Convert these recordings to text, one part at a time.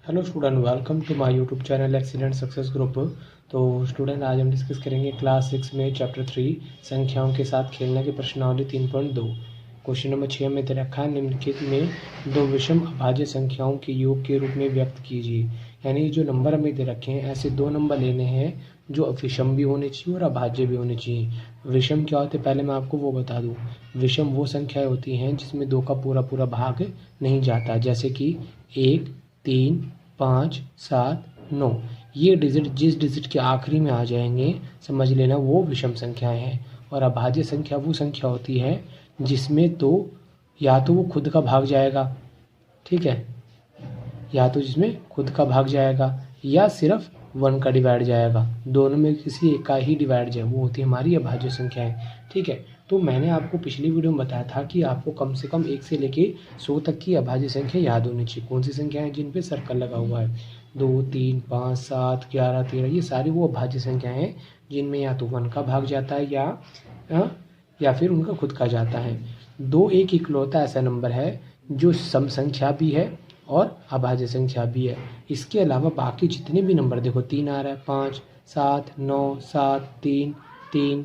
Hello student, welcome to my YouTube channel excellent success group. तो student, आज हम discuss करेंगे क्लास 6 में चैप्टर 3 संख्याओं के साथ खेलने की प्रश्नावली 3.2। क्वेश्चन नंबर 6 में दे रखा है, निम्नलिखित में दो विषम अभाज्य संख्याओं के योग के रूप में व्यक्त कीजिए। यानी जो नंबर हमें दे रखे हैं, ऐसे दो नंबर लेने हैं जो विषम भी होने चाहिए और अभाज्य भी होने चाहिए। विषम क्या होते हैं पहले मैं आपको वो बता दूँ। विषम वो संख्याएँ होती हैं जिसमें दो का पूरा पूरा भाग नहीं जाता, जैसे कि 1, 3, 5, 7, 9। ये डिजिट जिस डिजिट के आखिरी में आ जाएंगे समझ लेना वो विषम संख्याएं हैं। और अभाज्य संख्या वो संख्या होती है जिसमें तो या तो वो खुद का भाग जाएगा, ठीक है, या तो जिसमें खुद का भाग जाएगा या सिर्फ 1 का डिवाइड जाएगा, दोनों में किसी एक का ही डिवाइड जाए, वो होती है हमारी अभाज्य संख्याएं। ठीक है, तो मैंने आपको पिछली वीडियो में बताया था कि आपको कम से कम 1 से लेके 100 तक की अभाज्य संख्या याद होनी चाहिए। कौन सी संख्याएं जिन पे सर्कल लगा हुआ है, 2, 3, 5, 7, 11, 13, ये सारी वो अभाज्य संख्याएं हैं जिनमें या तो 1 का भाग जाता है या फिर उनका खुद का जाता है। 2 एक इकलौता ऐसा नंबर है जो सम संख्या भी है और अभाज्य संख्या भी है। इसके अलावा बाकी जितने भी नंबर, देखो 3 आ रहा है, 5, 7, 9, 7, 3, 3,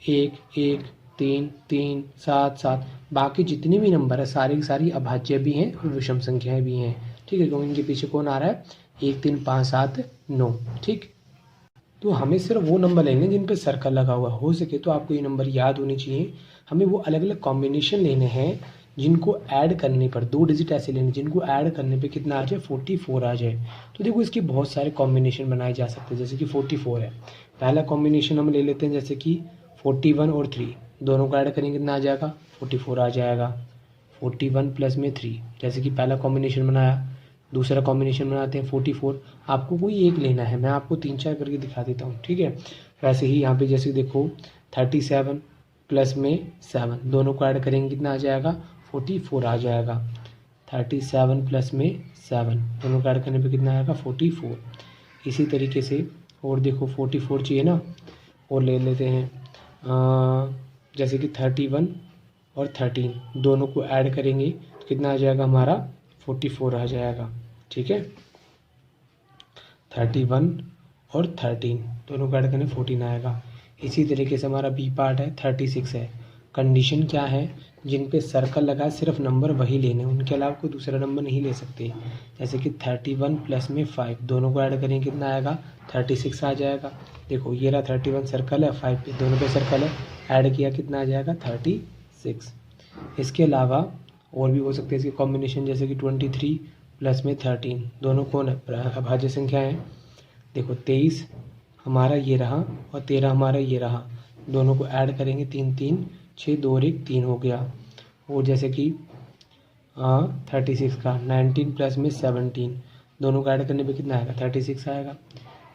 1, 1, 3, 3, 7, 7, बाकी जितने भी नंबर है सारी की सारी अभाज्य भी हैं और विषम संख्याएं भी हैं। ठीक है, क्योंकि इनके पीछे कौन आ रहा है, 1, 3, 5, 7, 9। ठीक, तो हमें सिर्फ वो नंबर लेने जिन पे सर्कल लगा हुआ हो सके तो आपको ये नंबर याद होने चाहिए। हमें वो अलग अलग कॉम्बिनेशन लेने हैं जिनको ऐड करने पर, 2 डिजिट ऐसे लेने जिनको ऐड करने पे कितना आ जाए, 44 आ जाए। तो देखो इसके बहुत सारे कॉम्बिनेशन बनाए जा सकते हैं, जैसे कि 44 है। पहला कॉम्बिनेशन हम ले लेते हैं, जैसे कि 41 और 3 दोनों को ऐड करेंगे कितना आ जाएगा, 44 आ जाएगा। 41 प्लस में 3, जैसे कि पहला कॉम्बिनेशन बनाया। दूसरा कॉम्बिनेशन बनाते हैं 44। आपको कोई एक लेना है, मैं आपको 3-4 करके दिखा देता हूँ। ठीक है, वैसे ही यहाँ पे जैसे देखो 37 प्लस में 7 दोनों को ऐड करेंगे कितना आ जाएगा, 44 आ जाएगा। 37 प्लस में 7 दोनों को ऐड करने पे कितना आएगा, 44। इसी तरीके से और देखो 44 चाहिए ना, और ले लेते हैं जैसे कि 31 और 13 दोनों को ऐड करेंगे तो कितना आ जाएगा हमारा, 44 आ जाएगा। ठीक है, 31 और 13 दोनों को ऐड करने 14 आएगा। इसी तरीके से हमारा बी पार्ट है, 36 है। कंडीशन क्या है, जिन पे सर्कल लगा है सिर्फ नंबर वही लेने, उनके अलावा कोई दूसरा नंबर नहीं ले सकते। जैसे कि 31 प्लस में 5 दोनों को ऐड करेंगे कितना आएगा, 36 आ जाएगा। देखो ये रहा 31 सर्कल है, 5 पे दोनों पे सर्कल है, ऐड किया कितना आ जाएगा, 36। इसके अलावा और भी हो सकते हैं इसके कॉम्बिनेशन, जैसे कि 23 प्लस में 13 दोनों कौन है, अभाज्य संख्या है। देखो 23 हमारा ये रहा और 13 हमारा ये रहा, दोनों को ऐड करेंगे 3, 3, 6, 2 और 1 3 हो गया। और जैसे कि 36 का 19 प्लस में 17 दोनों को ऐड करने पे कितना आएगा, 36 आएगा।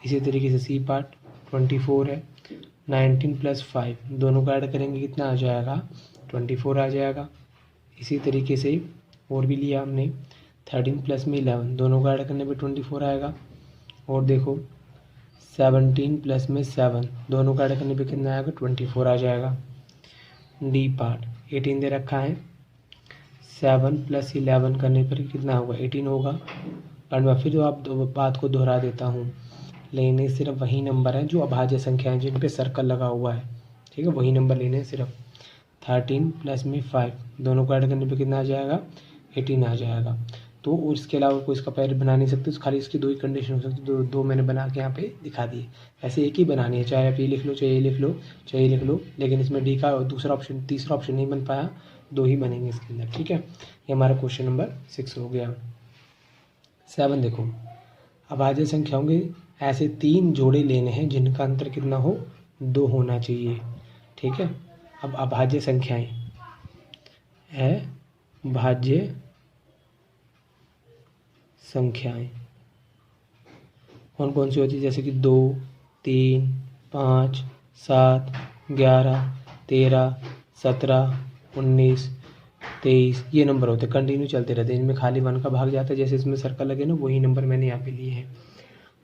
इसी तरीके से सी पार्ट 24 है, 19 प्लस 5 दोनों को ऐड करेंगे कितना आ जाएगा, 24 आ जाएगा। इसी तरीके से और भी लिया हमने, 13 प्लस में 11 दोनों को ऐड करने पे 24 आएगा। और देखो 17 प्लस में 7 दोनों को ऐड करने पे कितना आएगा, 24 आ जाएगा। डी पार्ट 18 दे रखा है, 7 प्लस 11 करने पर कितना होगा, 18 होगा। और मैं फिर आप बात को दोहरा देता हूँ, लेने सिर्फ वही नंबर हैं जो अभाज्य संख्या हैं जिन पे सर्कल लगा हुआ है। ठीक है, वही नंबर लेने हैं सिर्फ। 13 प्लस में 5 दोनों को ऐड करने पे कितना आ जाएगा, 18 आ जाएगा। तो इसके अलावा कोई इसका पैर बना नहीं सकते, खाली इसकी 2 ही कंडीशन हो सकती है, दो मैंने बना के यहाँ पे दिखा दिए। ऐसे एक ही बनानी है, चाहे आप ये लिख लो, चाहे ये लिख लो, चाहे ये लिख लो, लेकिन इसमें डी का दूसरा ऑप्शन तीसरा ऑप्शन नहीं बन पाया, 2 ही बनेंगे इसके अंदर। ठीक है, ये हमारा क्वेश्चन नंबर 6 हो गया। 7 देखो, अभाज्य संख्याओं के ऐसे 3 जोड़े लेने हैं जिनका अंतर कितना हो, 2 होना चाहिए। ठीक है, अब अभाज्य संख्याएं है, भाज्य संख्याएं कौन कौन सी होती है, जैसे कि 2, 3, 5, 7, 11, 13, 17, 19, 23 ये नंबर होते हैं, कंटिन्यू चलते रहते हैं। इनमें खाली 1 का भाग जाता है, जैसे इसमें सर्कल लगे ना वही नंबर मैंने यहाँ पे लिए हैं।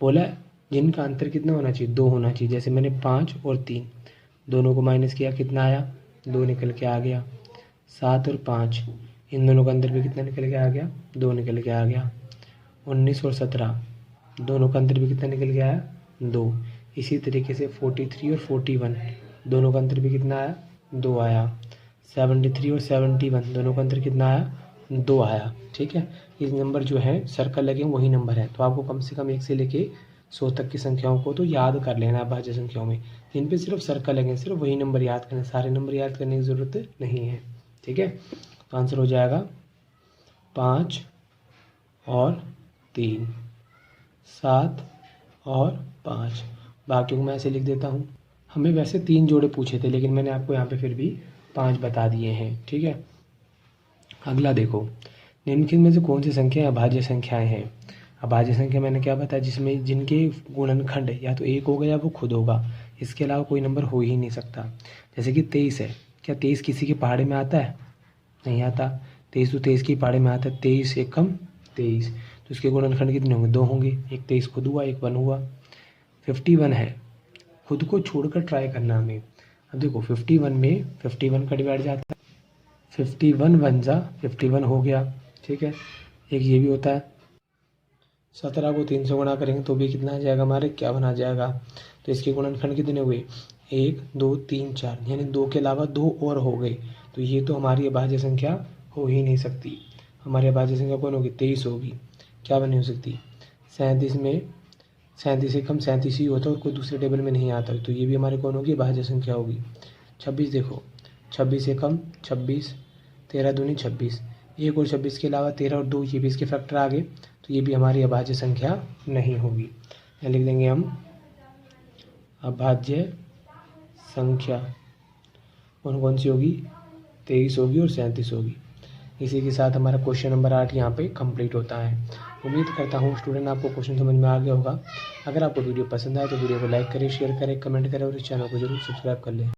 बोला जिनका अंतर कितना होना चाहिए, 2 होना चाहिए। जैसे मैंने 5 और 3 दोनों को माइनस किया, कितना आया, 2 निकल के आ गया। 7 और 5 इन दोनों का अंतर भी कितना निकल के आ गया, 2 निकल के आ गया। 19 और 17 दोनों का अंतर भी कितना निकल गया है? 2। इसी तरीके से 43 और 41 दोनों का अंतर भी कितना आया? 2 आया। 73 और 71 दोनों का अंतर कितना आया? 2 आया। ठीक है, ये नंबर जो है सर्कल लगे वही नंबर है। तो आपको कम से कम 1 से लेके 100 तक की संख्याओं को तो याद कर लेना है भाज्य संख्याओं में। इन पे सिर्फ सर्कल लगे, सिर्फ वही नंबर याद करना, सारे नंबर याद करने की ज़रूरत नहीं है। ठीक है, तो आंसर हो जाएगा 5 और 3, 7 और 5। बाकियों को मैं ऐसे लिख देता हूँ। हमें वैसे 3 जोड़े पूछे थे, लेकिन मैंने आपको यहाँ पे फिर भी 5 बता दिए हैं। ठीक है, अगला देखो, निम्नलिखित में से कौन सी संख्या अभाज्य संख्याएं हैं? अभाज्य संख्या मैंने क्या बताया, जिसमें जिनके गुणनखंड या तो 1 होगा या वो खुद होगा, इसके अलावा कोई नंबर हो ही नहीं सकता। जैसे कि 23 है, क्या 23 किसी के पहाड़े में आता है? नहीं आता। 23 तो 23 की पहाड़े में आता है। 23 एकम 23, तो इसके गुणनखंड कितने होंगे? 2 होंगे। एक 23 खुद हुआ, एक 1 हुआ। 51 है, खुद को छोड़कर ट्राई करना हमें। अब देखो 51 में 51 का डिवाइड जाता है, 51 1 जा 51 हो गया। ठीक है, एक ये भी होता है। 17 को 3 से गुणा करेंगे तो भी कितना आ जाएगा हमारे? 51 आ जाएगा। तो इसके गुणनखंड कितने हुए? 1 2 3 4, यानी 2 के अलावा 2 और हो गए। तो ये तो हमारी अभाज्य संख्या हो ही नहीं सकती। हमारी अभाज्य संख्या कौन होगी? 23 होगी। क्या बनी हो सकती? 37 में 37 से कम 37 ही होता है और कोई दूसरे टेबल में नहीं आता, तो ये भी हमारे कौन होगी? अभाज्य संख्या होगी। 26 देखो, 26 से कम 26, 13 दूनी 26, 1 और 26 के अलावा 13 और 2 ये भी इसके फैक्टर आ गए, तो ये भी हमारी अभाज्य संख्या नहीं होगी। यहाँ लिख देंगे हम अभाज्य संख्या कौन कौन सी होगी? 23 होगी और 37 होगी। इसी के साथ हमारा क्वेश्चन नंबर 8 यहाँ पे कंप्लीट होता है। उम्मीद करता हूँ स्टूडेंट आपको क्वेश्चन समझ में आ गया होगा। अगर आपको वीडियो पसंद आए तो वीडियो को लाइक करें, शेयर करें, कमेंट करें और इस चैनल को जरूर सब्सक्राइब कर लें।